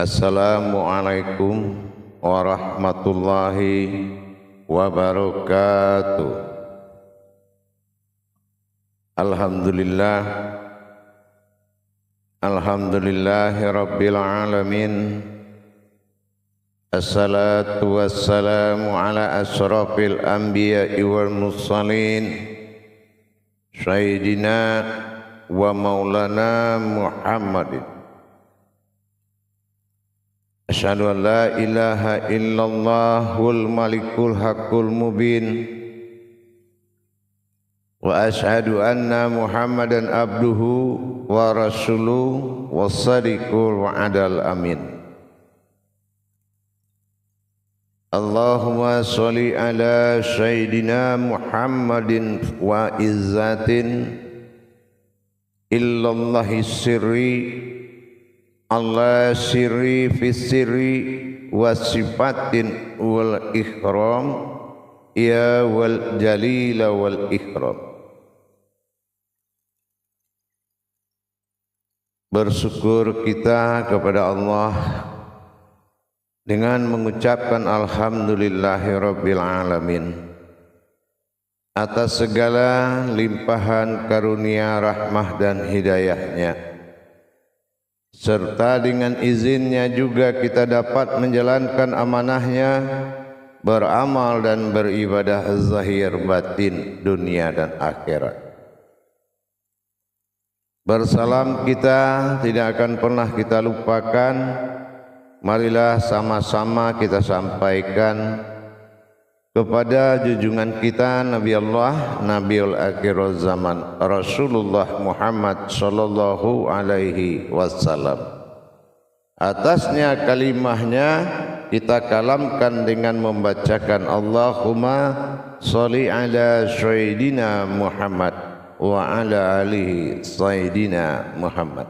Assalamualaikum warahmatullahi wabarakatuh. Alhamdulillah, alhamdulillahi rabbil alamin. Assalatu wassalamu ala asrafil anbiya'i wal mursalin, sayyidina wa maulana Muhammadin. Asyhadu an la ilaha illallahul malikul haqqul mubin, wa asyhadu anna Muhammadan abduhu wa rasuluhu was-sadiqul wa'adal amin. Allahumma sholli ala sayyidina Muhammadin wa izzatin illallahi sirri Allah sirri fi sirri wa sifatin wal ikram ya wal jalila wal ikram. Bersyukur kita kepada Allah dengan mengucapkan alhamdulillahi rabbil alamin atas segala limpahan karunia rahmah dan hidayahnya, serta dengan izinnya juga kita dapat menjalankan amanahnya, beramal dan beribadah zahir batin dunia dan akhirat. Bersalam kita tidak akan pernah kita lupakan. Marilah sama-sama kita sampaikan kepada junjungan kita Nabi Allah, Nabiul Akhirul Zaman, Rasulullah Muhammad sallallahu alaihi wasallam. Atasnya kalimahnya kita kalamkan dengan membacakan Allahumma sholli ala sayyidina Muhammad wa ala alihi sayyidina Muhammad.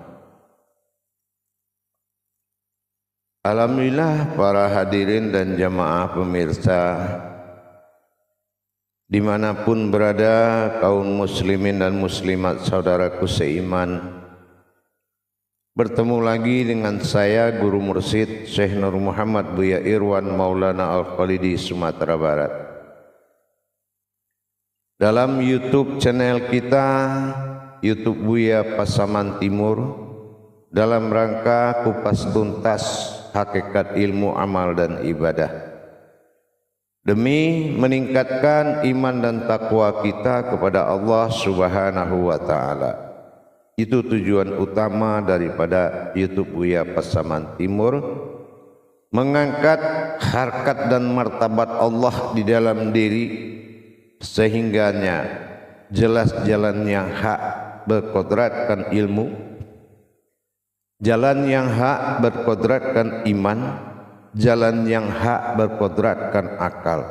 Alhamdulillah para hadirin dan jamaah pemirsa dimanapun berada, kaum muslimin dan muslimat saudaraku seiman, bertemu lagi dengan saya Guru Mursyid Syekh Nur Muhammad Buya Irwan Maulana Al-Khalidi Sumatera Barat dalam YouTube channel kita, YouTube Buya Pasaman Timur, dalam rangka kupas tuntas hakikat ilmu amal dan ibadah demi meningkatkan iman dan takwa kita kepada Allah Subhanahu wa taala. Itu tujuan utama daripada YouTube Buya Pasaman Timur, mengangkat harkat dan martabat Allah di dalam diri sehingganya jelas jalan yang hak berkodratkan ilmu, jalan yang hak berkodratkan iman, jalan yang hak berkodratkan akal.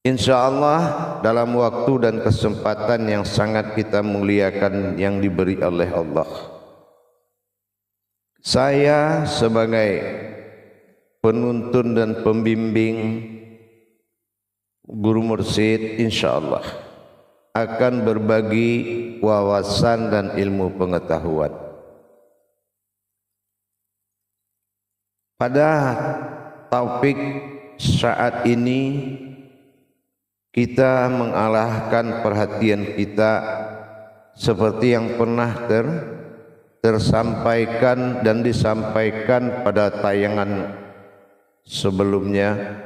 InsyaAllah dalam waktu dan kesempatan yang sangat kita muliakan yang diberi oleh Allah, saya sebagai penuntun dan pembimbing Guru Mursyid insyaallah akan berbagi wawasan dan ilmu pengetahuan. Pada topik saat ini kita mengalahkan perhatian kita seperti yang pernah tersampaikan dan disampaikan pada tayangan sebelumnya,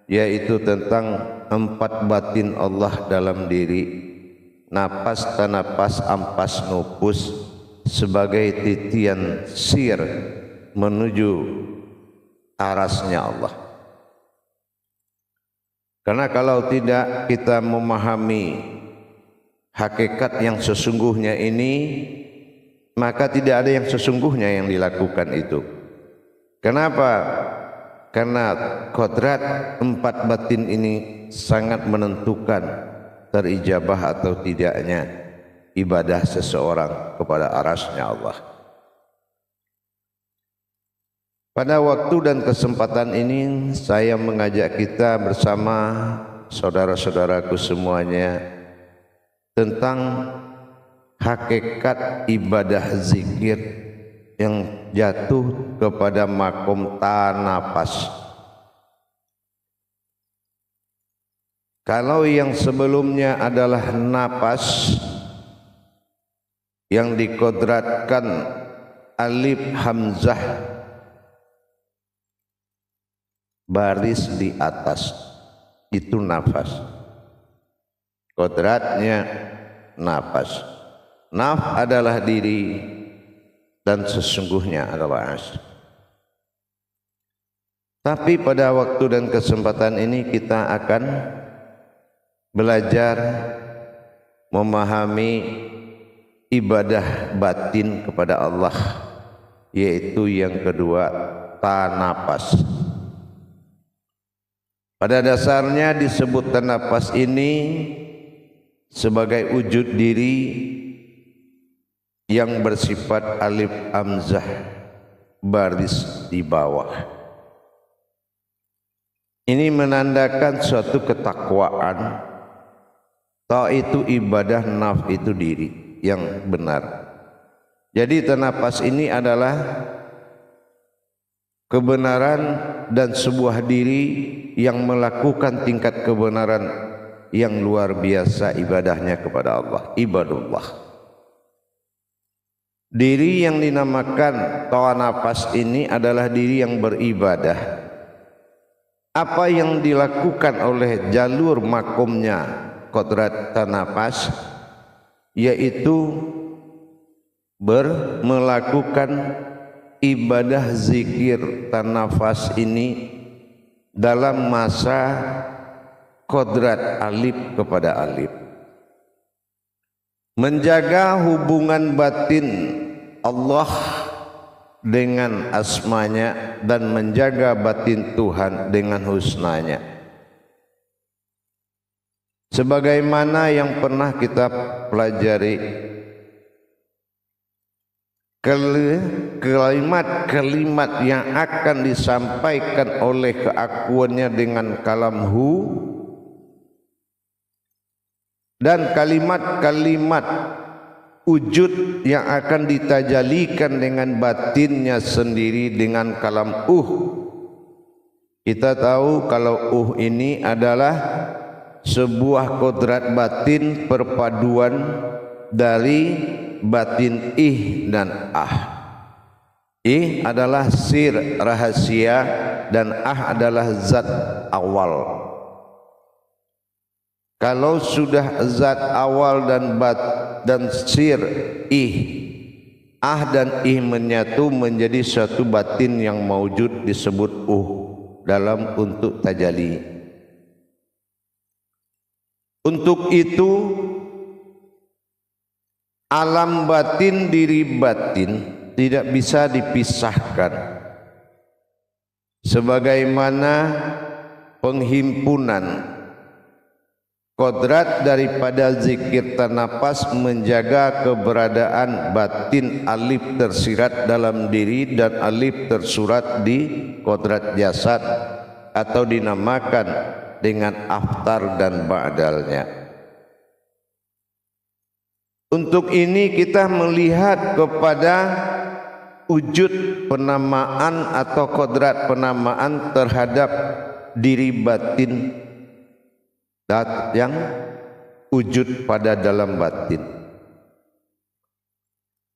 yaitu tentang 4 batin Allah dalam diri, napas tanapas ampas nupus, sebagai titian sir menuju arasnya Allah. Karena kalau tidak kita memahami hakikat yang sesungguhnya ini, maka tidak ada yang sesungguhnya yang dilakukan itu. Kenapa? Karena kodrat 4 batin ini sangat menentukan terijabah atau tidaknya ibadah seseorang kepada arasnya Allah. Pada waktu dan kesempatan ini saya mengajak kita bersama saudara-saudaraku semuanya tentang hakikat ibadah zikir yang jatuh kepada makom tanafas. Kalau yang sebelumnya adalah napas yang dikodratkan alif hamzah baris di atas, itu nafas. Kodratnya nafas. Naf adalah diri dan sesungguhnya adalah as. Tapi pada waktu dan kesempatan ini kita akan belajar memahami ibadah batin kepada Allah, yaitu yang kedua, tanafas. Pada dasarnya disebut tanafas ini sebagai wujud diri yang bersifat alif hamzah baris di bawah. Ini menandakan suatu ketakwaan. Ta itu ibadah, naf itu diri yang benar. Jadi tanafas ini adalah kebenaran dan sebuah diri yang melakukan tingkat kebenaran yang luar biasa ibadahnya kepada Allah, ibadullah. Diri yang dinamakan tanafas ini adalah diri yang beribadah. Apa yang dilakukan oleh jalur makomnya kodrat tanafas, yaitu melakukan ibadah zikir tanafas ini dalam masa kodrat alif kepada alif, menjaga hubungan batin Allah dengan asmanya dan menjaga batin Tuhan dengan husnanya. Sebagaimana yang pernah kita pelajari, kalimat-kalimat yang akan disampaikan oleh keakuannya dengan kalam hu, dan kalimat-kalimat wujud yang akan ditajalikan dengan batinnya sendiri dengan kalam Kita tahu kalau ini adalah sebuah kodrat batin perpaduan dari batin dan adalah sir rahasia dan adalah zat awal. Kalau sudah zat awal dan sir dan menyatu menjadi satu batin yang maujud disebut dalam untuk tajalli. Untuk itu alam batin, diri batin tidak bisa dipisahkan. Sebagaimana penghimpunan kodrat daripada zikir tanafas menjaga keberadaan batin alif tersirat dalam diri dan alif tersurat di kodrat jasad atau dinamakan dengan aftar dan ba'dalnya. Untuk ini kita melihat kepada wujud penamaan atau kodrat penamaan terhadap diri batin yang wujud pada dalam batin,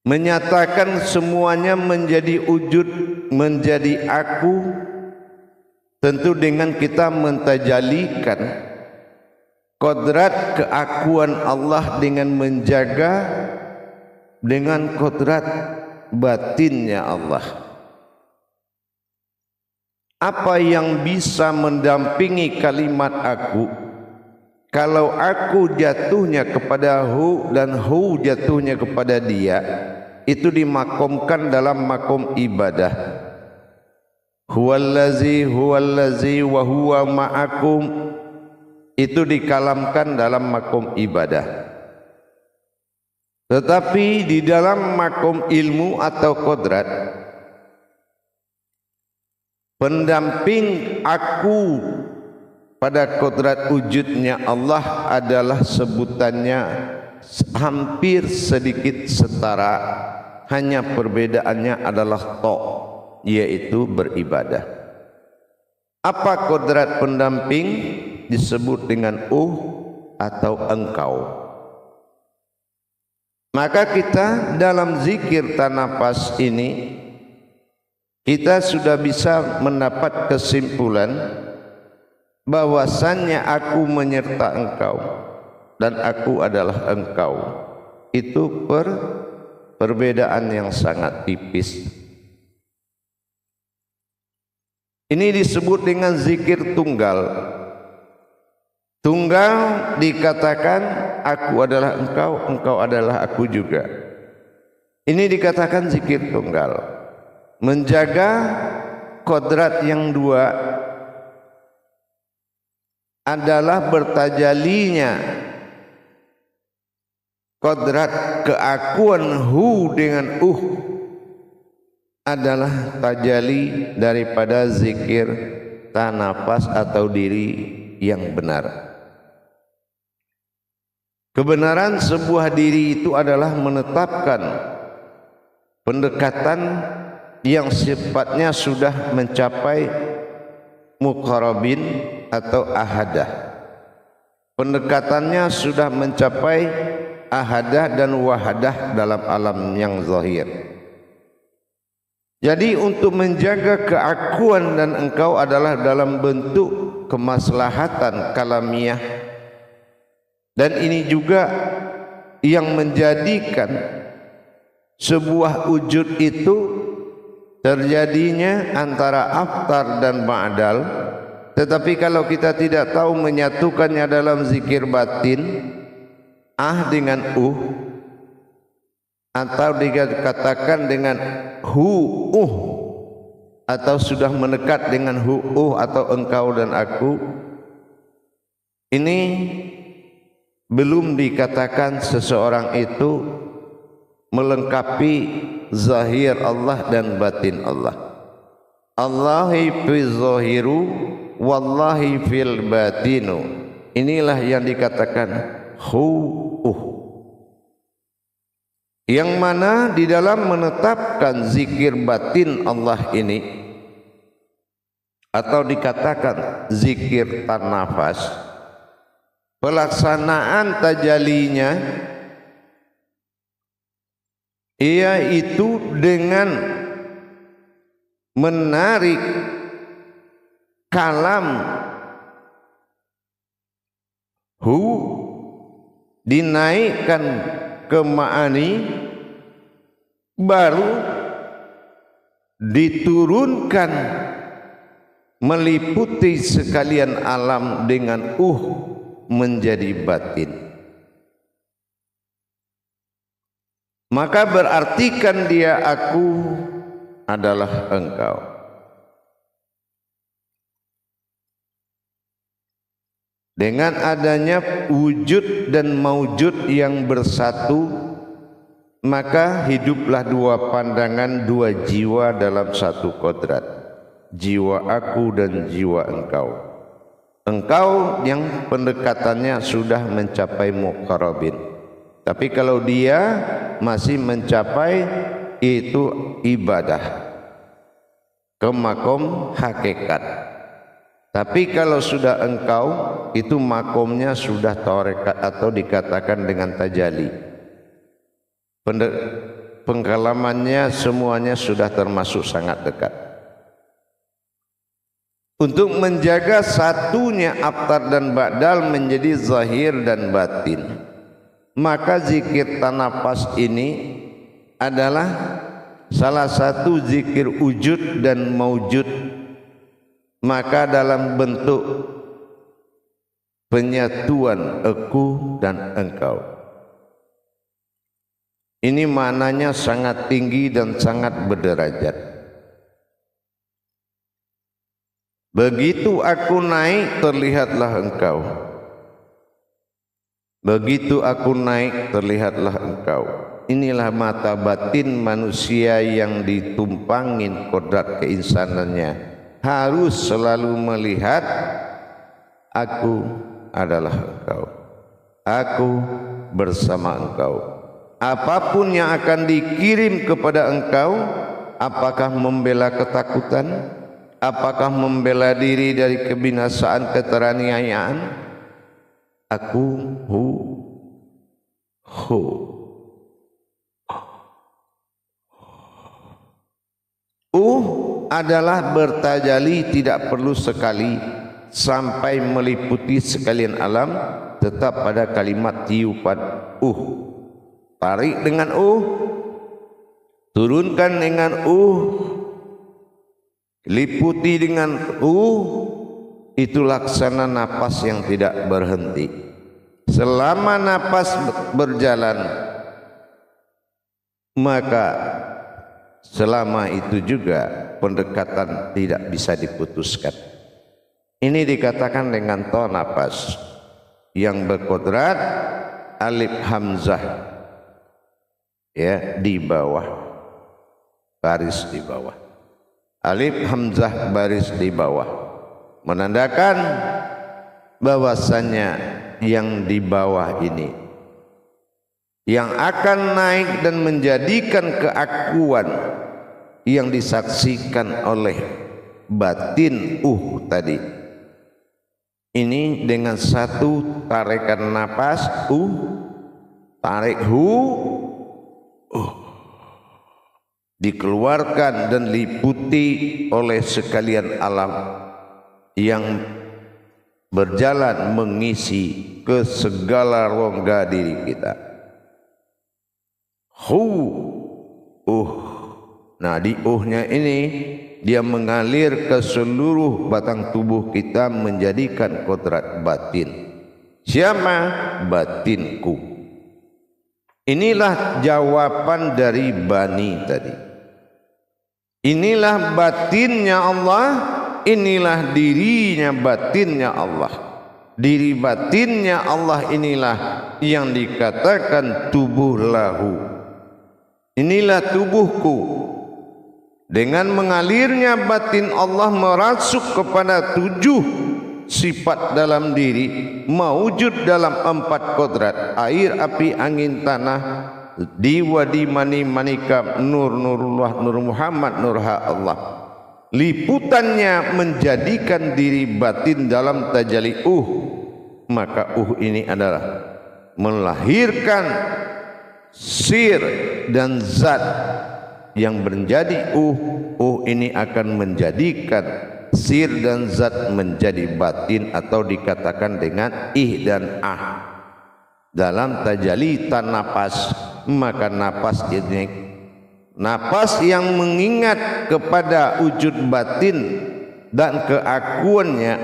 menyatakan semuanya menjadi wujud, menjadi aku, tentu dengan kita mentajalikan kodrat keakuan Allah dengan menjaga dengan kodrat batinnya Allah. Apa yang bisa mendampingi kalimat aku kalau aku jatuhnya kepada hu dan hu jatuhnya kepada dia, itu dimakomkan dalam makom ibadah. Huwallazi wa huwa ma'akum, itu dikalamkan dalam makom ibadah. Tetapi di dalam makom ilmu atau kodrat, pendamping aku pada kodrat wujudnya Allah adalah sebutannya hampir sedikit setara hanya perbedaannya adalah to, yaitu beribadah. Apa kodrat pendamping? Disebut dengan atau engkau. Maka kita dalam zikir tanafas ini kita sudah bisa mendapat kesimpulan bahwasannya aku menyerta engkau dan aku adalah engkau. Itu perbedaan yang sangat tipis. Ini disebut dengan zikir tunggal. Tunggal dikatakan aku adalah engkau, engkau adalah aku juga. Ini dikatakan zikir tunggal. Menjaga kodrat yang dua adalah bertajalinya kodrat keakuan hu dengan adalah tajali daripada zikir tanafas atau diri yang benar. Kebenaran sebuah diri itu adalah menetapkan pendekatan yang sifatnya sudah mencapai muqarrabin atau ahadah. Pendekatannya sudah mencapai ahadah dan wahadah dalam alam yang zahir. Jadi untuk menjaga keakuan dan engkau adalah dalam bentuk kemaslahatan kalamiah, dan ini juga yang menjadikan sebuah wujud itu terjadinya antara aftar dan ba'dal. Tetapi kalau kita tidak tahu menyatukannya dalam zikir batin dengan atau dikatakan dengan atau sudah mendekat dengan atau engkau dan aku, ini belum dikatakan seseorang itu melengkapi zahir Allah dan batin Allah. Allahi fi zahiru wallahi fil batinu. Inilah yang dikatakan yang mana di dalam menetapkan zikir batin Allah ini atau dikatakan zikir tanafas, pelaksanaan tajalinya yaitu dengan menarik kalam dinaikkan ke ma'ani, baru diturunkan meliputi sekalian alam dengan menjadi batin. Maka berartikan dia aku adalah engkau. Dengan adanya wujud dan maujud yang bersatu, maka hiduplah dua pandangan, dua jiwa dalam satu kodrat. Jiwa aku dan jiwa engkau. Engkau yang pendekatannya sudah mencapai muqarrabin. Tapi kalau dia masih mencapai itu ibadah ke makom hakikat. Tapi kalau sudah engkau, itu makomnya sudah tarekat atau dikatakan dengan tajali. Pengalamannya semuanya sudah termasuk sangat dekat. Untuk menjaga satunya aftar dan ba'dal menjadi zahir dan batin, maka zikir tanafas ini adalah salah satu zikir wujud dan maujud. Maka dalam bentuk penyatuan aku dan engkau. Ini maknanya sangat tinggi dan sangat berderajat. Begitu aku naik, terlihatlah engkau. Begitu aku naik, terlihatlah engkau. Inilah mata batin manusia yang ditumpangin kodrat keinsanannya. Harus selalu melihat aku adalah engkau, aku bersama engkau, apapun yang akan dikirim kepada engkau, apakah membela ketakutan, apakah membela diri dari kebinasaan, keteraniayaan, aku hu adalah bertajali, tidak perlu sekali sampai meliputi sekalian alam, tetap pada kalimat tiupan tarik dengan turunkan dengan liputi dengan itu laksana napas yang tidak berhenti. Selama napas berjalan, maka selama itu juga pendekatan tidak bisa diputuskan. Ini dikatakan dengan to napas yang berkodrat alif hamzah, ya, di bawah, baris di bawah, alif hamzah baris di bawah, menandakan bahwasannya yang di bawah ini yang akan naik dan menjadikan keakuan yang disaksikan oleh batin tadi. Ini dengan satu tarikan napas tarik dikeluarkan dan liputi oleh sekalian alam yang berjalan mengisi ke segala rongga diri kita. Nah, di nya ini dia mengalir ke seluruh batang tubuh kita, menjadikan kodrat batin. Siapa? Batinku. Inilah jawaban dari Bani tadi. Inilah batinnya Allah, inilah dirinya batinnya Allah. Diri batinnya Allah inilah yang dikatakan tubuh lahu. Inilah tubuhku. Dengan mengalirnya batin Allah merasuk kepada 7 sifat dalam diri, mewujud dalam 4 kodrat: air, api, angin, tanah, diwa, dimani, manika, nur, nurullah, nur Muhammad, nurha Allah. Liputannya menjadikan diri batin dalam tajalli maka ini adalah melahirkan sir dan zat yang menjadi ini akan menjadikan sir dan zat menjadi batin, atau dikatakan dengan dan dalam tajalli napas. Maka napas ini napas yang mengingat kepada wujud batin dan keakuannya,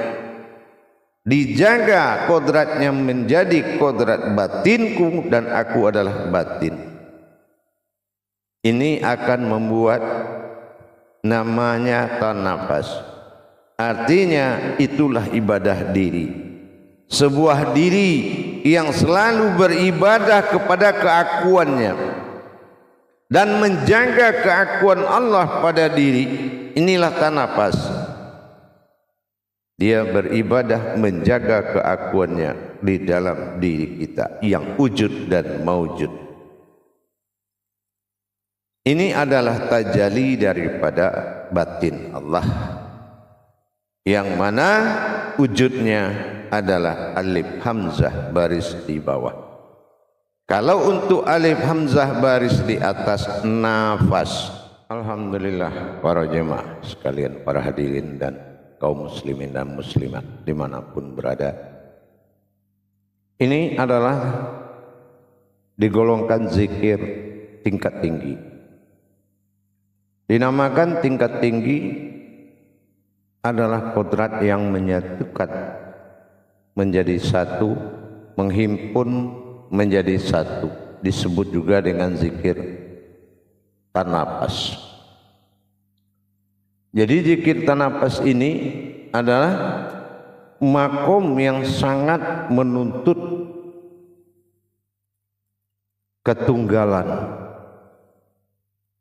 dijaga kodratnya menjadi kodrat batinku dan aku adalah batin. Ini akan membuat namanya tanafas. Artinya itulah ibadah diri. Sebuah diri yang selalu beribadah kepada keakuannya dan menjaga keakuan Allah pada diri, inilah tanafas. Dia beribadah menjaga keakuannya di dalam diri kita yang wujud dan maujud. Ini adalah tajalli daripada batin Allah, yang mana wujudnya adalah alif hamzah baris di bawah. Kalau untuk alif hamzah baris di atas, nafas. Alhamdulillah para jemaah sekalian, para hadirin dan kaum muslimin dan muslimat dimanapun berada, ini adalah digolongkan zikir tingkat tinggi. Dinamakan tingkat tinggi adalah kodrat yang menyatukan menjadi satu, menghimpun menjadi satu. Disebut juga dengan zikir tanafas. Jadi zikir tanafas ini adalah makom yang sangat menuntut ketunggalan,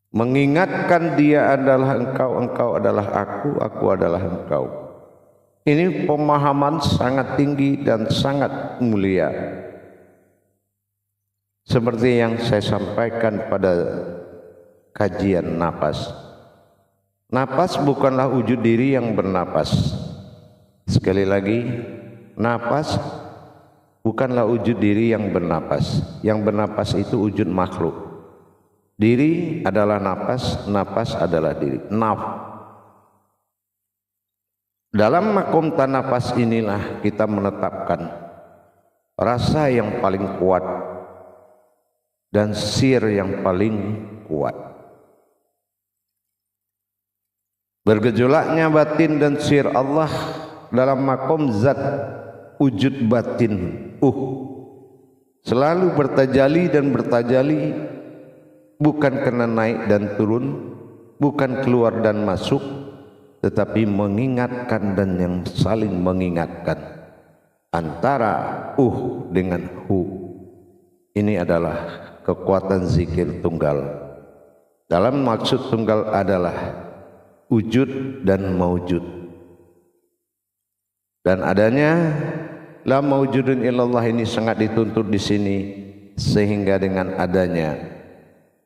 mengingatkan dia adalah engkau, engkau adalah aku adalah engkau. Ini pemahaman sangat tinggi dan sangat mulia. Seperti yang saya sampaikan pada kajian napas. Napas bukanlah wujud diri yang bernapas. Sekali lagi, napas bukanlah wujud diri yang bernapas. Yang bernapas itu wujud makhluk. Diri adalah napas, napas adalah diri. Dalam makom tanapas inilah kita menetapkan rasa yang paling kuat dan sir yang paling kuat. Bergejolaknya batin dan sir Allah dalam makom zat wujud batin selalu bertajali dan bertajali, bukan kena naik dan turun, bukan keluar dan masuk, tetapi mengingatkan dan yang saling mengingatkan antara dengan hu. Ini adalah kekuatan zikir tunggal. Dalam maksud tunggal adalah wujud dan maujud. Dan adanya la maujudun illallah ini sangat dituntut di sini, sehingga dengan adanya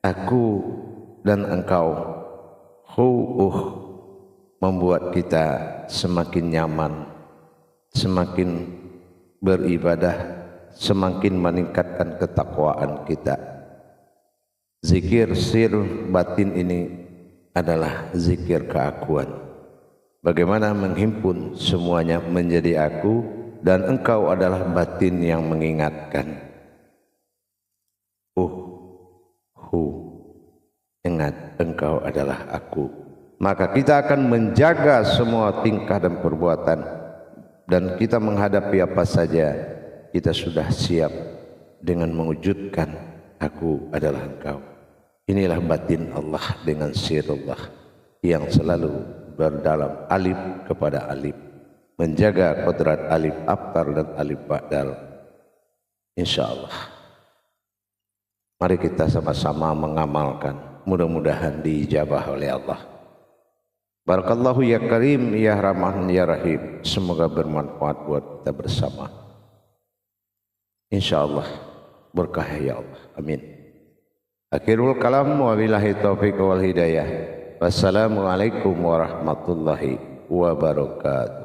aku dan engkau, membuat kita semakin nyaman, semakin beribadah, semakin meningkatkan ketakwaan kita. Zikir sir batin ini adalah zikir keakuan. Bagaimana menghimpun semuanya menjadi aku, dan engkau adalah batin yang mengingatkan. Ingat, engkau adalah aku. Maka kita akan menjaga semua tingkah dan perbuatan, dan kita menghadapi apa saja kita sudah siap dengan mewujudkan aku adalah engkau. Inilah batin Allah dengan sirullah yang selalu berdalam alif kepada alif, menjaga kodrat alif abtar dan alif ba'dal. Insyaallah mari kita sama-sama mengamalkan, mudah-mudahan diijabah oleh Allah. Barakallahu ya Karim ya Rahman ya Rahim. Semoga bermanfaat buat kita bersama. Insyaallah berkah ya Allah. Amin. Akhirul kalam wa billahi taufiq wal hidayah. Wassalamualaikum warahmatullahi wabarakatuh.